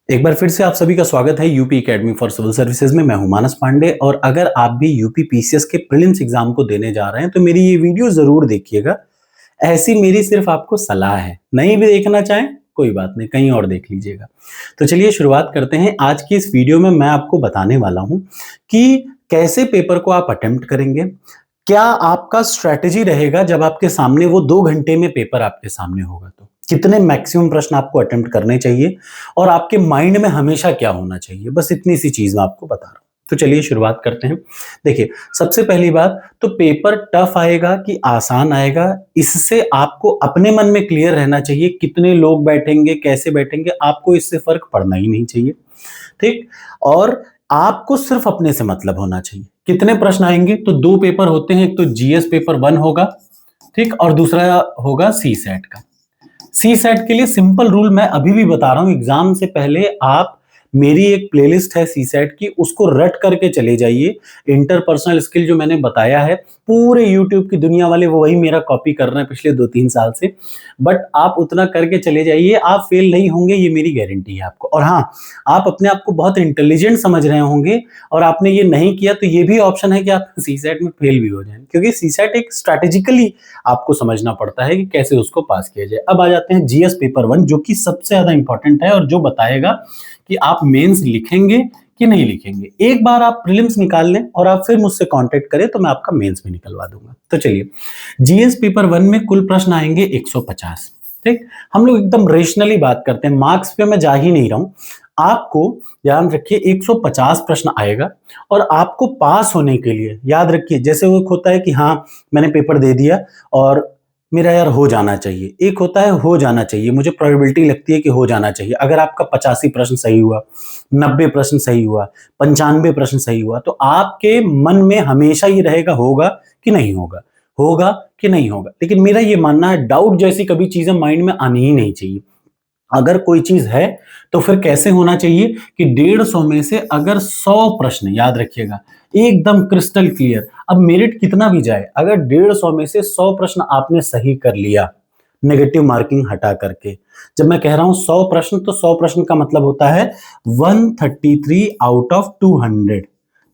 एक बार फिर से आप सभी का स्वागत है UP academy for civil services में। मैं हूं मानस पांडे और अगर आप भी यूपी पीसीएस के प्रीलिम्स एग्जाम को देने जा रहे हैं तो मेरी ये वीडियो जरूर देखिएगा। ऐसी मेरी सिर्फ आपको सलाह है, नहीं भी देखना चाहें कोई बात नहीं, कहीं और देख लीजिएगा। तो चलिए शुरुआत करते हैं। आज की इस वीडियो में मैं आपको बताने वाला हूं कि कैसे पेपर को आप अटेम्प्ट करेंगे, क्या आपका स्ट्रेटेजी रहेगा जब आपके सामने वो 2 घंटे में पेपर आपके सामने होगा, तो कितने मैक्सिमम प्रश्न आपको अटेम्प्ट करने चाहिए और आपके माइंड में हमेशा क्या होना चाहिए। बस इतनी सी चीज मैं आपको बता रहा हूं। तो चलिए शुरुआत करते हैं। देखिए, सबसे पहली बात तो पेपर टफ आएगा कि आसान आएगा, इससे आपको अपने मन में क्लियर रहना चाहिए। कितने लोग बैठेंगे, कैसे बैठेंगे, आपको इससे फर्क पड़ना ही नहीं चाहिए। ठीक। और आपको सिर्फ अपने से मतलब होना चाहिए। कितने प्रश्न आएंगे, तो 2 पेपर होते हैं। एक तो जीएस पेपर 1 होगा, ठीक, और दूसरा होगा सी सेट का। सी सेट के लिए सिंपल रूल मैं अभी भी बता रहा हूं। एग्जाम से पहले आप, मेरी एक प्लेलिस्ट है सी सेट की, उसको रट करके चले जाइए। इंटरपर्सनल स्किल जो मैंने बताया है, पूरे यूट्यूब की दुनिया वाले वो वही मेरा कॉपी कर रहे हैं पिछले 2-3 साल से। बट आप उतना करके चले जाइए, आप फेल नहीं होंगे, ये मेरी गारंटी है आपको। और हाँ, आप अपने आप को बहुत इंटेलिजेंट समझ रहे होंगे और आपने ये नहीं किया, तो ये भी ऑप्शन है कि आप सी सेट में फेल भी हो जाएं, क्योंकि सी सेट एक स्ट्रैटेजिकली आपको समझना पड़ता है कि कैसे उसको पास किया जाए। अब आ जाते हैं जीएस पेपर 1, जो कि सबसे ज्यादा इंपॉर्टेंट है और जो बताएगा कि आप मेंस लिखेंगे कि नहीं लिखेंगे। एक बार आप प्रीलिम्स निकाल लें और आप फिर मुझसे कांटेक्ट करें तो मैं आपका मेंस भी निकलवा दूंगा। तो चलिए, जीएस पेपर 1 में कुल प्रश्न आएंगे 150। ठीक, हम लोग एकदम रेशनली बात करते हैं, मार्क्स पे मैं जा ही नहीं रहा हूं। आपको ध्यान रखिए, 150 प्रश्न आएगा और आपको पास होने के लिए, याद रखिए, जैसे वो होता है कि हाँ मैंने पेपर दे दिया और मेरा यार हो जाना चाहिए, एक होता है हो जाना चाहिए, मुझे प्रोबेबिलिटी लगती है कि हो जाना चाहिए। अगर आपका 85 प्रश्न सही हुआ, 90 प्रश्न सही हुआ, 95 प्रश्न सही हुआ, तो आपके मन में हमेशा ये रहेगा होगा कि नहीं होगा, होगा कि नहीं होगा। लेकिन मेरा ये मानना है, डाउट जैसी कभी चीजें माइंड में आनी ही नहीं चाहिए। अगर कोई चीज है तो फिर कैसे होना चाहिए कि 150 में से अगर 100 प्रश्न, याद रखिएगा, एकदम क्रिस्टल क्लियर, अब मेरिट कितना भी जाए, अगर 150 में से 100 प्रश्न आपने सही कर लिया, नेगेटिव मार्किंग हटा करके, जब मैं कह रहा हूं 100 प्रश्न, तो 100 प्रश्न का मतलब होता है 133 आउट ऑफ 200।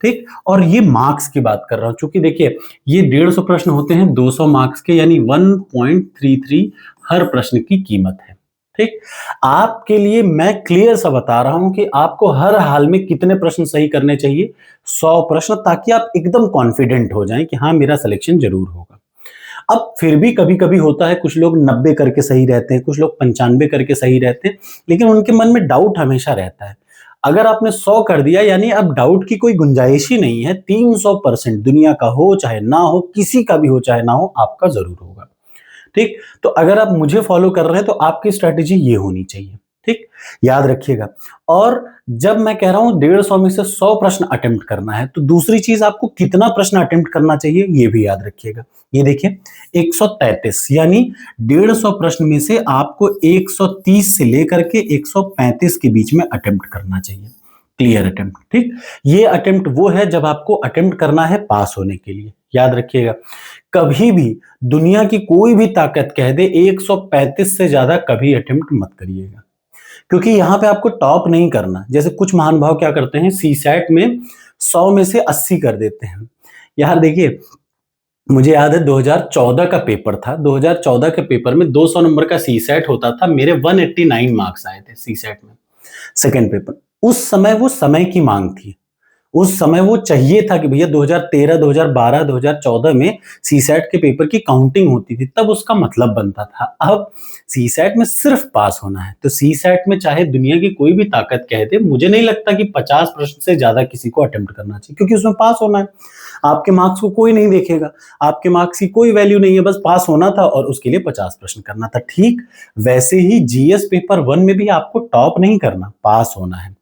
ठीक, और ये मार्क्स की बात कर रहा हूं, क्योंकि देखिए ये 150 प्रश्न होते हैं 200 मार्क्स के, यानी 1.33 हर प्रश्न की कीमत है। ठीक, आपके लिए मैं क्लियर सा बता रहा हूं कि आपको हर हाल में कितने प्रश्न सही करने चाहिए, 100 प्रश्न, ताकि आप एकदम कॉन्फिडेंट हो जाएं कि हाँ मेरा सिलेक्शन जरूर होगा। अब फिर भी कभी कभी होता है, कुछ लोग 90 करके सही रहते हैं, कुछ लोग 95 करके सही रहते हैं, लेकिन उनके मन में डाउट हमेशा रहता है। अगर आपने 100 कर दिया, यानी अब डाउट की कोई गुंजाइश ही नहीं है। 300% दुनिया का हो चाहे ना हो, किसी का भी हो चाहे ना हो, आपका जरूर होगा। ठीक, तो अगर आप मुझे फॉलो कर रहे हैं तो आपकी स्ट्रेटेजी ये होनी चाहिए। ठीक, याद रखिएगा। और जब मैं कह रहा हूं 150 में से 100 प्रश्न अटेम्प्ट करना है, तो दूसरी चीज, आपको कितना प्रश्न अटेम्प्ट करना चाहिए ये भी याद रखिएगा। ये देखिए 133, यानी 150 प्रश्न में से आपको 130 से लेकर के 135 के बीच में अटेम्प्ट करना चाहिए। Clear attempt. ठीक, ये अटेम्प्ट वो है जब आपको अटेम्प्ट करना है पास होने के लिए। याद रखिएगा, कभी भी दुनिया की कोई भी ताकत कह दे 135 से ज्यादा कभी अटेम्प्ट मत करिएगा, क्योंकि यहां पे आपको टॉप नहीं करना। जैसे कुछ महान भाव क्या करते हैं, सी सेट में 100 में से 80 कर देते हैं। यार देखिए, मुझे याद है 2014 का पेपर था, 2014 के पेपर में 200 नंबर का सी सेट होता था, मेरे 189 मार्क्स आए थे सी सेट में, सेकेंड पेपर। उस समय वो समय की मांग थी, उस समय वो चाहिए था कि भैया 2013, 2012, 2014 में सीसैट के पेपर की काउंटिंग होती थी, तब उसका मतलब बनता था। अब सीसैट में सिर्फ पास होना है, तो सीसैट में चाहे दुनिया की कोई भी ताकत कह दे, मुझे नहीं लगता कि 50 प्रश्न से ज्यादा किसी को अटेम्प्ट करना चाहिए, क्योंकि उसमें पास होना है। आपके मार्क्स को कोई नहीं देखेगा, आपके मार्क्स की कोई वैल्यू नहीं है, बस पास होना था और उसके लिए 50 प्रश्न करना था। ठीक वैसे ही जीएस पेपर 1 में भी आपको टॉप नहीं करना, पास होना है।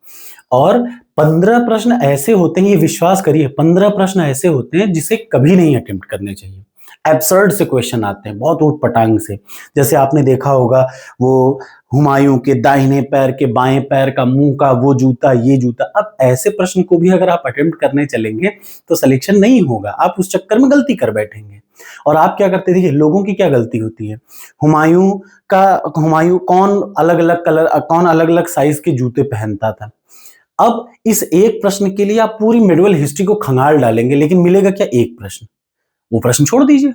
और 15 प्रश्न ऐसे होते हैं, ये विश्वास करिए, 15 प्रश्न ऐसे होते हैं जिसे कभी नहीं अटेम्प्ट करने चाहिए। एब्सर्ड से क्वेश्चन आते हैं, बहुत ऊट पटांग से। जैसे आपने देखा होगा वो हुमायूं के दाहिने पैर के बाएं पैर का मुंह का वो जूता ये जूता। अब ऐसे प्रश्न को भी अगर आप अटेम्प्ट करने चलेंगे तो सिलेक्शन नहीं होगा, आप उस चक्कर में गलती कर बैठेंगे। और आप क्या करते, देखिए लोगों की क्या गलती होती है, हुमायूं कौन अलग अलग कलर, कौन अलग अलग साइज के जूते पहनता था। अब इस एक प्रश्न के लिए आप पूरी मेडिवल हिस्ट्री को खंगाल डालेंगे, लेकिन मिलेगा क्या, एक प्रश्न। वो प्रश्न छोड़ दीजिए,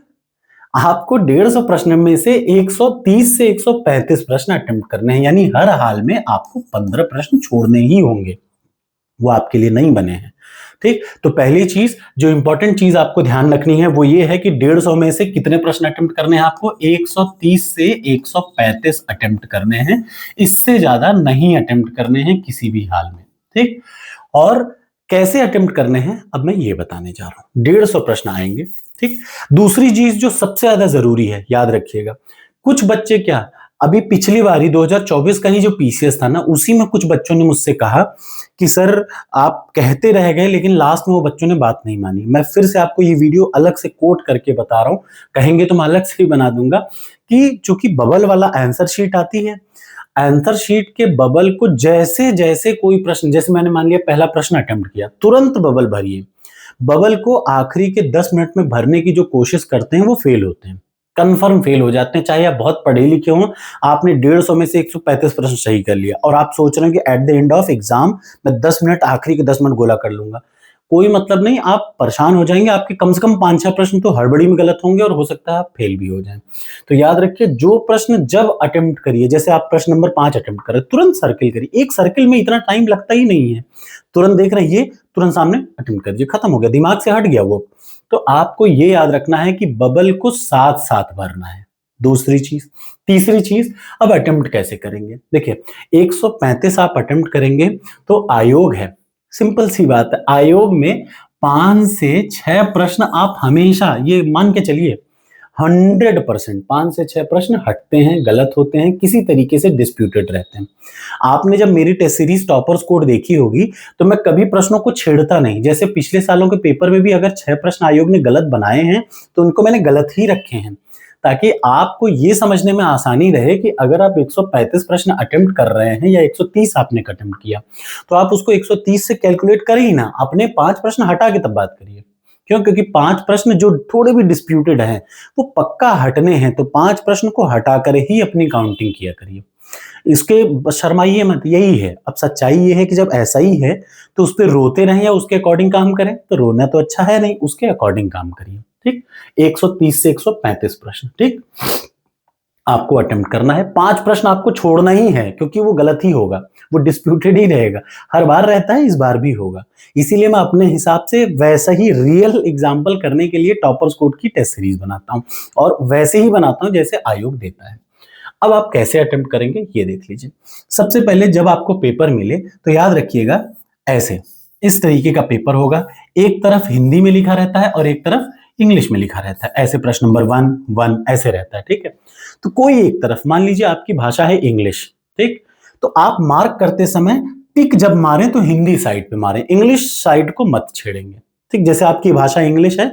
आपको 150 प्रश्न में से 130 से 135 प्रश्न अटेम्प्ट करने हैं, यानी हर हाल में आपको 15 प्रश्न छोड़ने ही होंगे, वो आपके लिए नहीं बने हैं। ठीक, तो पहली चीज जो इंपॉर्टेंट चीज आपको ध्यान रखनी है वो ये है कि 150 में से कितने प्रश्न अटेम्प्ट करने हैं आपको, 130 से 135 अटेम्प्ट करने हैं, इससे ज्यादा नहीं अटेम्प्ट करने हैं किसी भी हाल में। ठीक, और कैसे अटेम्प्ट करने हैं अब मैं ये बताने जा रहा हूं। 150 प्रश्न आएंगे। ठीक, दूसरी चीज जो सबसे ज्यादा जरूरी है, याद रखिएगा, कुछ बच्चे क्या, अभी पिछली बारी 2024 का ही जो पीसीएस था ना, उसी में कुछ बच्चों ने मुझसे कहा कि सर आप कहते रह गए लेकिन लास्ट में वो बच्चों ने बात नहीं मानी। मैं फिर से आपको ये वीडियो अलग से कोट करके बता रहा हूं, कहेंगे तो मैं अलग से ही बना दूंगा कि चूंकि बबल वाला आंसर शीट आती है, आंसर शीट के बबल को जैसे जैसे कोई प्रश्न, जैसे मैंने मान लिया पहला प्रश्न अटेम्प्ट किया, तुरंत बबल भरिए। बबल को आखिरी के 10 मिनट में भरने की जो कोशिश करते हैं वो फेल होते हैं, कंफर्म फेल हो जाते हैं। चाहे आप बहुत पढ़े लिखे हो, आपने 150 में से 135 प्रश्न सही कर लिया और आप सोच रहे हैं कि at the end of exam मैं 10 मिनट, आखिरी के 10 मिनट गोला कर लूंगा, कोई मतलब नहीं, आप परेशान हो जाएंगे। आपके कम से कम 5-6 प्रश्न तो हड़बड़ी में गलत होंगे और हो सकता है आप फेल भी हो जाएं। तो याद रखिए, जो प्रश्न जब अटेम्प्ट करिए, जैसे आप प्रश्न नंबर 5 अटेम्प्ट कर रहे, तुरंत सर्किल करिए। एक सर्किल में इतना टाइम लगता ही नहीं है, तुरंत देख रहे हैं ये, तुरंत सामने अटेम्प्ट कर दिए, खत्म हो गया, दिमाग से हट गया वो। तो आपको ये याद रखना है कि बबल को साथ साथ भरना है। दूसरी चीज, तीसरी चीज, अब अटेम्प्ट कैसे करेंगे, देखिए 135 आप अटेम्प्ट करेंगे तो आयोग है, सिंपल सी बात है, आयोग में 5 से 6 प्रश्न आप हमेशा ये मान के चलिए 100% 5 से 6 प्रश्न हटते हैं, गलत होते हैं, किसी तरीके से डिस्प्यूटेड रहते हैं। आपने जब मेरी टेस्ट सीरीज टॉपर्स कोड देखी होगी तो मैं कभी प्रश्नों को छेड़ता नहीं, जैसे पिछले सालों के पेपर में भी अगर 6 प्रश्न आयोग ने गलत बनाए हैं तो उनको मैंने गलत ही रखे हैं, ताकि आपको ये समझने में आसानी रहे कि अगर आप 135 प्रश्न अटेम्प्ट कर रहे हैं या 130 आपने अटेम्प्ट किया तो आप उसको 130 से कैलकुलेट करें ही ना, अपने 5 प्रश्न हटा के तब बात करिए। क्यों, क्योंकि 5 प्रश्न जो थोड़े भी डिस्प्यूटेड हैं वो पक्का हटने हैं, तो 5 प्रश्न को हटाकर ही अपनी काउंटिंग किया करिए। इसके शर्माइए मत, यही है। अब सच्चाई ये है कि जब ऐसा ही है तो उस पर रोते रहें या उसके अकॉर्डिंग काम करें, तो रोना तो अच्छा है नहीं, उसके अकॉर्डिंग काम करिए। ठीक, 130 से 135 प्रश्न ठीक आपको अटेम्प्ट करना है। 5 प्रश्न आपको छोड़ना ही है क्योंकि वो गलत ही होगा, वो डिस्प्यूटेड ही रहेगा, हर बार रहता है, इस बार भी होगा। इसीलिए मैं अपने हिसाब से वैसा ही रियल एग्जाम्पल करने के लिए टॉपर्स कोड की टेस्ट सीरीज बनाता हूं और वैसे ही बनाता हूं जैसे आयोग देता है। अब आप कैसे अटेम्प्ट करेंगे ये देख लीजिए। सबसे पहले जब आपको पेपर मिले तो याद रखिएगा, ऐसे इस तरीके का पेपर होगा, एक तरफ हिंदी में लिखा रहता है और एक तरफ इंग्लिश में लिखा रहता है, ऐसे प्रश्न नंबर 1 1 ऐसे रहता है। ठीक है, तो कोई एक तरफ, मान लीजिए आपकी भाषा है इंग्लिश, ठीक, तो आप मार्क करते समय टिक जब मारें तो हिंदी साइड पे मारें, इंग्लिश साइड को मत छेड़ेंगे। ठीक, जैसे आपकी भाषा इंग्लिश है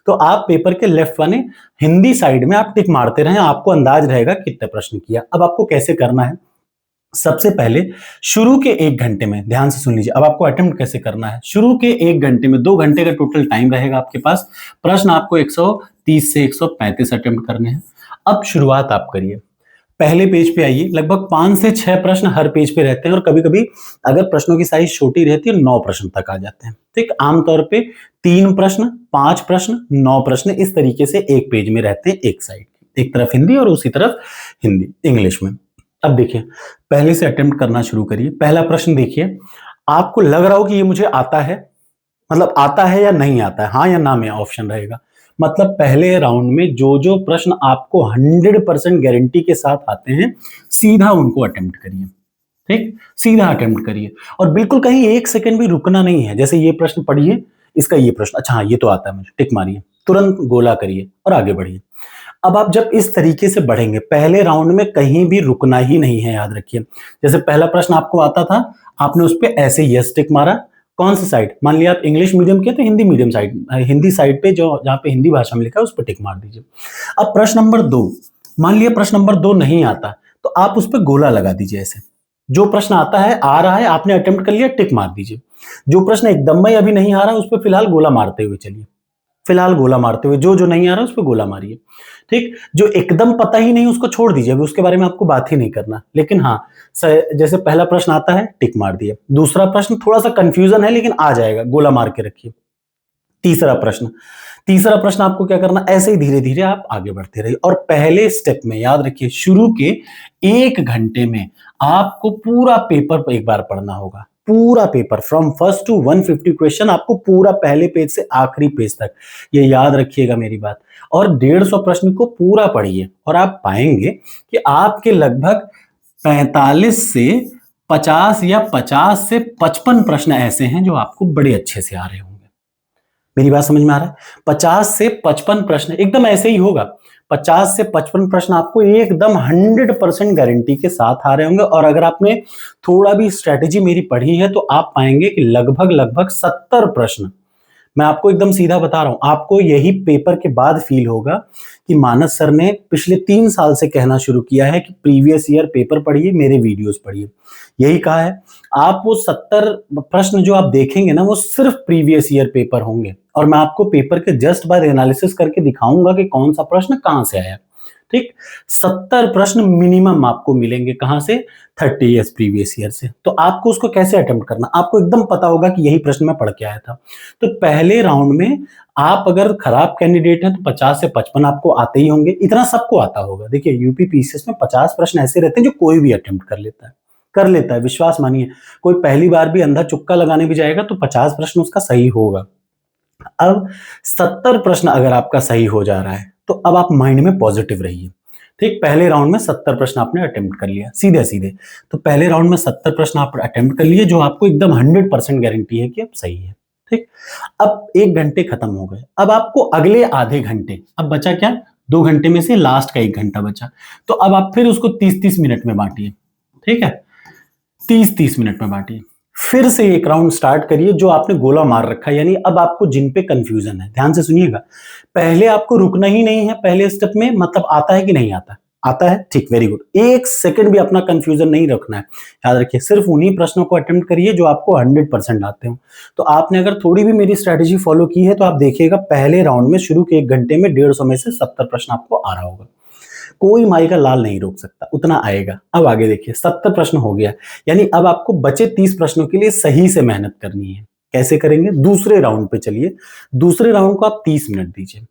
तो आप पेपर के लेफ्ट वाले हिंदी साइड में आप टिक मारते रहें, आपको अंदाज रहेगा कितने प्रश्न किया। अब आपको कैसे करना है, सबसे पहले शुरू के 1 घंटे में, ध्यान से सुन लीजिए, अब आपको अटेम्प्ट कैसे करना है। शुरू के 1 घंटे में, 2 घंटे का टोटल टाइम रहेगा आपके पास, प्रश्न आपको 130 से 135 अटेम्प्ट करने हैं। अब शुरुआत आप करिए, पहले पेज पे आइए, लगभग 5 से 6 प्रश्न हर पेज पे रहते हैं और कभी कभी अगर प्रश्नों की साइज छोटी रहती है 9 प्रश्न तक आ जाते हैं। ठीक, आमतौर पे 3 प्रश्न, 5 प्रश्न, 9 प्रश्न इस तरीके से एक पेज में रहते हैं, एक साइड, एक तरफ हिंदी और उसी तरफ हिंदी इंग्लिश में। अब देखिए, पहले से अटेम्प्ट करना शुरू करिए। पहला प्रश्न देखिए, आपको लग रहा हो कि ये मुझे आता है, मतलब आता है या नहीं आता है, हाँ या ना में ऑप्शन रहेगा। मतलब पहले राउंड में जो जो प्रश्न आपको 100% गारंटी के साथ आते हैं, सीधा उनको अटेम्प्ट करिए। ठीक, सीधा अटेम्प्ट करिए और बिल्कुल कहीं 1 सेकंड भी रुकना नहीं है। जैसे ये प्रश्न पढ़िए, इसका ये प्रश्न, अच्छा हाँ ये तो आता है मुझे, टिक मारिए, तुरंत गोला करिए और आगे बढ़िए। अब आप जब इस तरीके से बढ़ेंगे, पहले राउंड में कहीं भी रुकना ही नहीं है, याद रखिए। जैसे पहला प्रश्न आपको आता था, आपने उस पर ऐसे यस टिक मारा, कौन सी साइड, मान लिया आप इंग्लिश मीडियम के तो Hindi medium side, Hindi side पे जो जहां पे हिंदी भाषा में लिखा है उस पर टिक मार दीजिए। अब प्रश्न नंबर 2, मान लिया प्रश्न नंबर 2 नहीं आता तो आप उस पर गोला लगा दीजिए। ऐसे जो प्रश्न आता है, आ रहा है, आपने अटेम्प्ट कर लिया, टिक मार दीजिए। जो प्रश्न एकदम में अभी नहीं आ रहा उस पर फिलहाल गोला मारते हुए चलिए, फिलहाल गोला मारते हुए, जो नहीं आ रहा उस पर गोला मारिए। ठीक, जो एकदम पता ही नहीं उसको छोड़ दीजिए, अभी उसके बारे में आपको बात ही नहीं करना। लेकिन हाँ, जैसे पहला प्रश्न आता है, टिक मार दिया। दूसरा प्रश्न थोड़ा सा कंफ्यूजन है लेकिन आ जाएगा, गोला मार के रखिए। तीसरा प्रश्न आपको क्या करना, ऐसे ही धीरे धीरे आप आगे बढ़ते रहिए। और पहले स्टेप में याद रखिए, शुरू के 1 घंटे में आपको पूरा पेपर एक बार पढ़ना होगा, पूरा paper from first to 150 question, आपको पूरा पहले पेज से आखिरी पेज तक, ये याद रखिएगा मेरी बात। और 150 प्रश्न को पूरा पढ़िए और आप पाएंगे कि आपके लगभग 45 से 50 या 50 से 55 प्रश्न ऐसे हैं जो आपको बड़े अच्छे से आ रहे होंगे। मेरी बात समझ में आ रहा है? 50 से 55 प्रश्न एकदम ऐसे ही होगा। 50 से 55 प्रश्न आपको एकदम 100% गारंटी के साथ आ रहे होंगे। और अगर आपने थोड़ा भी स्ट्रेटेजी मेरी पढ़ी है तो आप पाएंगे कि लगभग 70 प्रश्न, मैं आपको एकदम सीधा बता रहा हूं, आपको यही पेपर के बाद फील होगा कि मानस सर ने पिछले 3 साल से कहना शुरू किया है कि प्रीवियस ईयर पेपर पढ़िए, मेरे वीडियोस पढ़िए। यही कहा है। आप वो 70 प्रश्न जो आप देखेंगे ना, वो सिर्फ प्रीवियस ईयर पेपर होंगे और मैं आपको पेपर के जस्ट बाद एनालिसिस करके दिखाऊंगा कि कौन सा प्रश्न कहां से आया। ठीक, 70 प्रश्न मिनिमम आपको मिलेंगे, कहां से? 30 ईयर्स प्रीवियस ईयर से। तो आपको उसको कैसे अटेम्प्ट करना, आपको एकदम पता होगा कि यही प्रश्न मैं पढ़ के आया था। तो पहले राउंड में आप अगर खराब कैंडिडेट हैं तो 50 से 55 आपको आते ही होंगे, इतना सबको आता होगा। देखिए यूपी पीसीएस में 50 प्रश्न ऐसे रहते हैं जो कोई भी अटेम्प्ट कर लेता है, विश्वास मानिए। कोई पहली बार भी अंधा चुक्का लगाने भी जाएगा तो 50 प्रश्न उसका सही होगा। अब 70 प्रश्न अगर आपका सही हो जा रहा है तो अब आप माइंड में पॉजिटिव रहिए। ठीक, पहले राउंड में 70 प्रश्न आपने अटेम्प्ट कर लिया सीधे सीधे, तो पहले राउंड में 70 प्रश्न आप अटेम्प्ट कर लिए जो आपको एकदम 100% गारंटी है कि अब सही है। ठीक, अब 1 घंटे खत्म हो गए, अब आपको अगले आधे घंटे, अब बचा क्या, 2 घंटे में से लास्ट का 1 घंटा बचा, तो अब आप फिर उसको 30-30 मिनट में बांटिए। ठीक है, 30-30 मिनट में बांटिए। फिर से एक राउंड स्टार्ट करिए जो आपने गोला मार रखा है, यानी अब आपको जिन पे कंफ्यूजन है, ध्यान से सुनिएगा। पहले आपको रुकना ही नहीं है, पहले स्टेप में मतलब आता है कि नहीं आता, आता है, ठीक, वेरी गुड। 1 सेकंड भी अपना कंफ्यूजन नहीं रखना है, याद रखिए। सिर्फ उन्हीं प्रश्नों को अटेम्प्ट करिए जो आपको 100% आते हो। तो आपने अगर थोड़ी भी मेरी स्ट्रेटेजी फॉलो की है तो आप देखिएगा पहले राउंड में शुरू के 1 घंटे में 150 में से 70 प्रश्न आपको आ रहा होगा। कोई माई का लाल नहीं रोक सकता, उतना आएगा। अब आगे देखिए, 70 प्रश्न हो गया, यानी अब आपको बचे 30 प्रश्नों के लिए सही से मेहनत करनी है। कैसे करेंगे? दूसरे राउंड पे चलिए। दूसरे राउंड को आप 30 मिनट दीजिए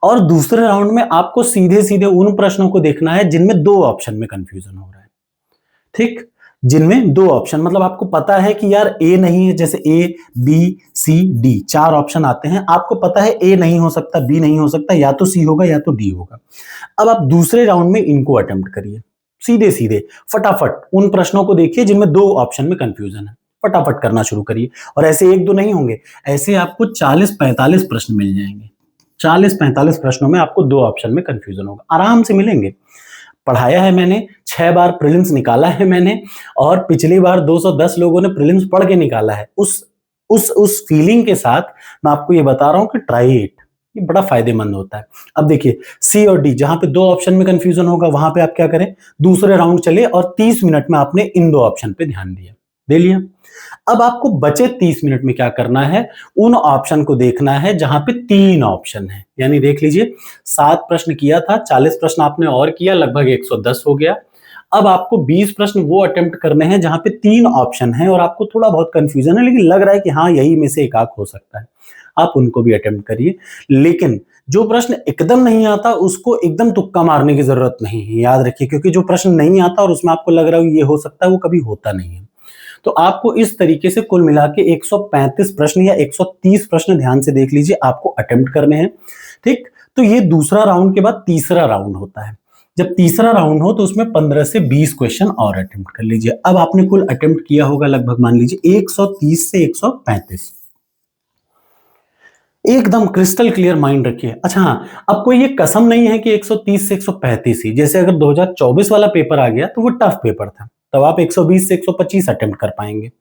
और दूसरे राउंड में आपको सीधे सीधे उन प्रश्नों को देखना है जिनमें 2 ऑप्शन में कंफ्यूजन हो रहा है। ठीक, जिनमें 2 ऑप्शन, मतलब आपको पता है कि यार ए नहीं है, जैसे A B C D 4 option आते हैं, आपको पता है ए नहीं हो सकता, बी नहीं हो सकता, या तो सी होगा या तो डी होगा। अब आप दूसरे राउंड में इनको अटेम्प्ट करिए, सीधे सीधे फटाफट उन प्रश्नों को देखिए जिनमें 2 ऑप्शन में कंफ्यूजन है, फटाफट करना शुरू करिए। और ऐसे 1-2 नहीं होंगे, ऐसे आपको 40-45 प्रश्न मिल जाएंगे। 40-45 प्रश्नों में आपको 2 ऑप्शन में कंफ्यूजन होगा, आराम से मिलेंगे। पढ़ाया है मैंने, 6 बार प्रीलिम्स निकाला है मैंने, और पिछली बार 210 लोगों ने प्रीलिम्स पढ़ के निकाला है। उस फीलिंग के साथ मैं आपको ये बता रहा हूं कि ट्राई इट, ये बड़ा फायदेमंद होता है। अब देखिए सी और डी, जहां पे 2 ऑप्शन में कंफ्यूजन होगा वहां पे आप क्या करें, दूसरे राउंड चले और 30 मिनट में आपने इन 2 ऑप्शन पे ध्यान दिया, दे लिया। अब आपको बचे 30 मिनट में क्या करना है, उन ऑप्शन को देखना है जहां पे 3 ऑप्शन है। यानी देख लीजिए 7 प्रश्न किया था, 40 प्रश्न आपने और किया, लगभग 110 हो गया। अब आपको 20 प्रश्न वो अटेम्प्ट करने हैं जहां पे 3 ऑप्शन है और आपको थोड़ा बहुत कंफ्यूजन है लेकिन लग रहा है कि हाँ यही में से एक आंख हो सकता है, आप उनको भी अटेम्प्ट करिए। लेकिन जो प्रश्न एकदम नहीं आता उसको एकदम तुक्का मारने की जरूरत नहीं है, याद रखिए, क्योंकि जो प्रश्न नहीं आता और उसमें आपको लग रहा है ये हो सकता है, वो कभी होता नहीं है। तो आपको इस तरीके से कुल मिला के 135 प्रश्न या 130 प्रश्न, ध्यान से देख लीजिए, आपको अटेम्प्ट करने हैं। ठीक, तो ये दूसरा राउंड के बाद तीसरा राउंड होता है। जब तीसरा राउंड हो तो उसमें 15 से 20 क्वेश्चन और अटेम्प्ट कर लीजिए। अब आपने कुल अटेम्प्ट किया होगा लगभग मान लीजिए 130 से 135। एकदम क्रिस्टल क्लियर माइंड रखिए। अच्छा हाँ, अब कोई ये कसम नहीं है कि 130 से 135 ही, जैसे अगर 2024 वाला पेपर आ गया तो वो टफ पेपर था, तब आप 120 से 125 अटेम्प्ट कर पाएंगे।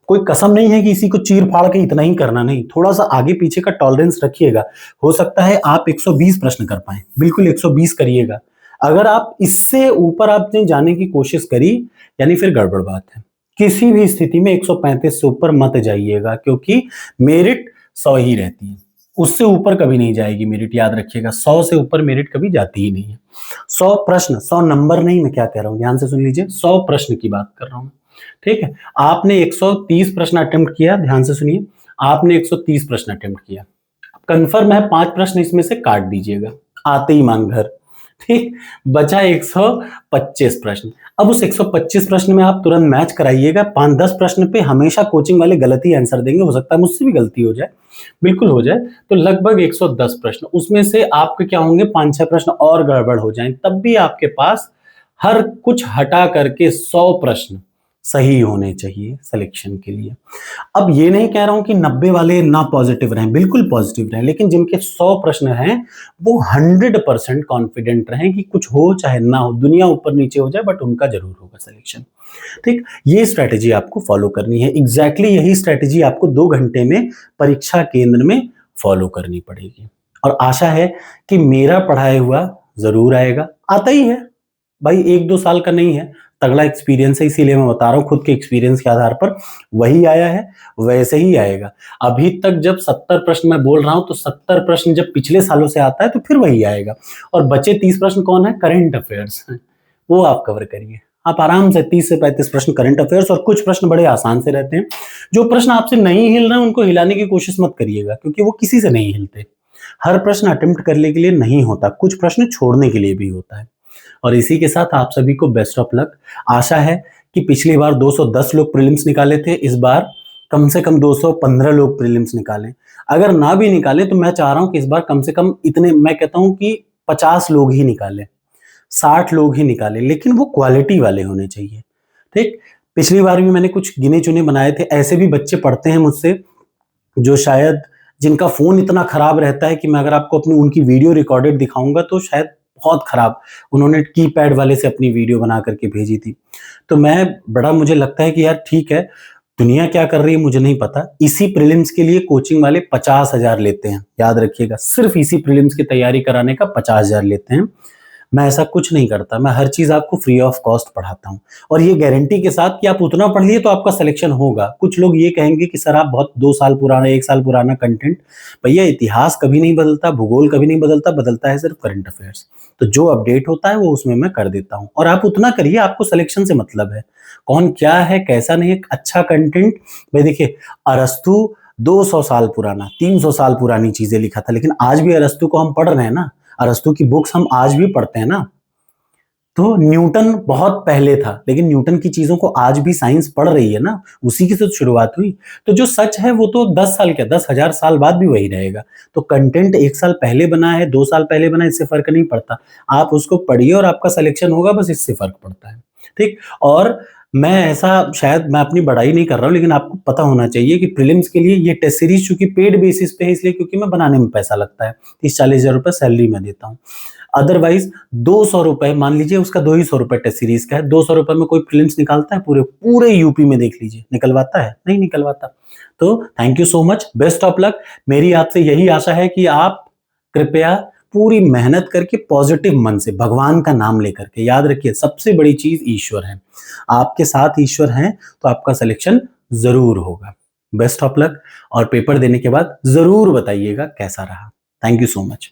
कोई कसम नहीं है कि इसी को चीर फाड़ के इतना ही करना, नहीं, थोड़ा सा आगे पीछे का टॉलरेंस रखिएगा। हो सकता है आप 120 प्रश्न कर पाए, बिल्कुल 120 करिएगा। अगर आप इससे ऊपर आपने जाने की कोशिश करी, यानी फिर गड़बड़ बात है। किसी भी स्थिति में 135 से ऊपर मत जाइएगा, क्योंकि मेरिट 100 ही रहती है, उससे ऊपर कभी नहीं जाएगी मेरिट, याद रखिएगा। 100 से ऊपर मेरिट कभी जाती ही नहीं है। 100 प्रश्न, 100 नंबर नहीं, मैं क्या कह रहा हूं ध्यान से सुन लीजिए, 100 प्रश्न की बात कर रहा हूं, ठीक है। आपने 130 प्रश्न अटेम्प्ट किया, ध्यान से सुनिए, आपने 130 प्रश्न अटेम्प्ट किया, कंफर्म है 5 प्रश्न इसमें से काट दीजिएगा, आते ही मान घर, ठीक। बचा 125 प्रश्न। अब उस 125 प्रश्न में आप तुरंत मैच कराइएगा। 5-10 प्रश्न पे हमेशा कोचिंग वाले गलत ही आंसर देंगे, हो सकता है मुझसे भी गलती हो जाए, बिल्कुल हो जाए, तो लगभग 110 प्रश्न, उसमें से आपके क्या होंगे, 5-6 प्रश्न और गड़बड़ हो जाएं, तब भी आपके पास हर कुछ हटा करके 100 प्रश्न सही होने चाहिए सिलेक्शन के लिए। अब ये नहीं कह रहा हूं कि 90 वाले ना पॉजिटिव रहें, बिल्कुल पॉजिटिव रहें, लेकिन जिनके 100 प्रश्न हैं वो 100% कॉन्फिडेंट रहें कि कुछ हो चाहे ना हो, दुनिया ऊपर नीचे हो जाए, बट उनका जरूर होगा सिलेक्शन, ठीक। ये स्ट्रेटेजी आपको फॉलो करनी है, एग्जैक्टली यही स्ट्रेटेजी आपको 2 घंटे में परीक्षा केंद्र में फॉलो करनी पड़ेगी। और आशा है कि मेरा पढ़ाया हुआ जरूर आएगा, आता ही है भाई, 1-2 साल का नहीं है, तगड़ा एक्सपीरियंस है, इसीलिए मैं बता रहा हूं, खुद के एक्सपीरियंस के आधार पर वही आया है, वैसे ही आएगा। अभी तक जब 70 प्रश्न मैं बोल रहा हूं, तो 70 प्रश्न जब पिछले सालों से आता है तो फिर वही आएगा। और बचे 30 प्रश्न कौन है, करंट अफेयर्स, वो आप कवर करिए। आप आराम से 30 से 35 प्रश्न करंट अफेयर्स, और कुछ प्रश्न बड़े आसान से रहते हैं। जो प्रश्न आपसे नहीं हिल रहे हैं उनको हिलाने की कोशिश मत करिएगा, क्योंकि वो किसी से नहीं हिलते। हर प्रश्न अटेम्प्ट करने के लिए नहीं होता, कुछ प्रश्न छोड़ने के लिए भी होता है। और इसी के साथ आप सभी को बेस्ट ऑफ लक। आशा है कि पिछली बार 210 लोग प्रीलिम्स निकाले थे, इस बार कम से कम 215 लोग प्रीलिम्स निकालें। अगर ना भी निकाले तो मैं चाह रहा हूं कि इस बार कम से कम इतने, मैं कहता हूं कि 50 लोग ही निकालें, 60 लोग ही निकालें, लेकिन वो क्वालिटी वाले होने चाहिए, ठीक। पिछली बार भी मैंने कुछ गिने चुने बनाए थे, ऐसे भी बच्चे पढ़ते हैं मुझसे जो शायद, जिनका फोन इतना खराब रहता है कि मैं अगर आपको अपनी उनकी वीडियो रिकॉर्डेड दिखाऊंगा तो शायद बहुत खराब, उन्होंने कीपैड वाले से अपनी वीडियो बना करके भेजी थी। तो मैं बड़ा, मुझे लगता है कि यार ठीक है, दुनिया क्या कर रही है मुझे नहीं पता, इसी प्रीलिम्स के लिए कोचिंग वाले 50,000 लेते हैं, याद रखिएगा, सिर्फ इसी प्रीलिम्स की तैयारी कराने का 50,000 लेते हैं। मैं ऐसा कुछ नहीं करता, मैं हर चीज आपको फ्री ऑफ कॉस्ट पढ़ाता हूँ, और ये गारंटी के साथ कि आप उतना पढ़ लिए तो आपका सिलेक्शन होगा। कुछ लोग ये कहेंगे कि सर आप बहुत 2 साल पुराना, 1 साल पुराना कंटेंट, भैया इतिहास कभी नहीं बदलता, भूगोल कभी नहीं बदलता, बदलता है सिर्फ करंट अफेयर्स। तो जो अपडेट होता है वो उसमें मैं कर देता हूँ, और आप उतना करिए, आपको सिलेक्शन से मतलब है, कौन क्या है कैसा नहीं है, अच्छा कंटेंट। भाई देखिए, अरस्तु 200 साल पुराना, 300 साल पुरानी चीजें लिखा था, लेकिन आज भी अरस्तु को हम पढ़ रहे हैं ना, अरस्तु की बुक्स हम आज भी पढ़ते हैं ना। तो न्यूटन बहुत पहले था, लेकिन न्यूटन की चीजों को आज भी साइंस पढ़ रही है ना, उसी की तो शुरुआत हुई। तो जो सच है वो तो 10 साल क्या, 10,000 साल बाद भी वही रहेगा। तो कंटेंट 1 साल पहले बना है, 2 साल पहले बना है, इससे फर्क नहीं पड़ता। आप उसको पढ़िए और आपका सिलेक्शन होगा, बस इससे फर्क पड़ता है, ठीक। और मैं ऐसा, शायद मैं अपनी बड़ाई नहीं कर रहा हूँ, लेकिन आपको पता होना चाहिए कि प्रीलिम्स के लिए ये टेस्ट सीरीज चूंकि पेड बेसिस पे है, इसलिए क्योंकि मैं बनाने में पैसा लगता है, 30-40 हजार रुपए सैलरी में देता हूँ। अदरवाइज 200 रुपए, मान लीजिए उसका 200 रुपए टेस्ट सीरीज का है, 200 रुपए में कोई प्रीलिम्स निकालता है पूरे पूरे यूपी में, देख लीजिए निकलवाता है, नहीं निकलवाता। तो thank you so much, best of luck. मेरी आपसे यही आशा है कि आप कृपया पूरी मेहनत करके पॉजिटिव मन से भगवान का नाम लेकर के, याद रखिए सबसे बड़ी चीज ईश्वर है, आपके साथ ईश्वर हैं, तो आपका सिलेक्शन जरूर होगा। बेस्ट ऑफ लक, और पेपर देने के बाद जरूर बताइएगा कैसा रहा। Thank you so much.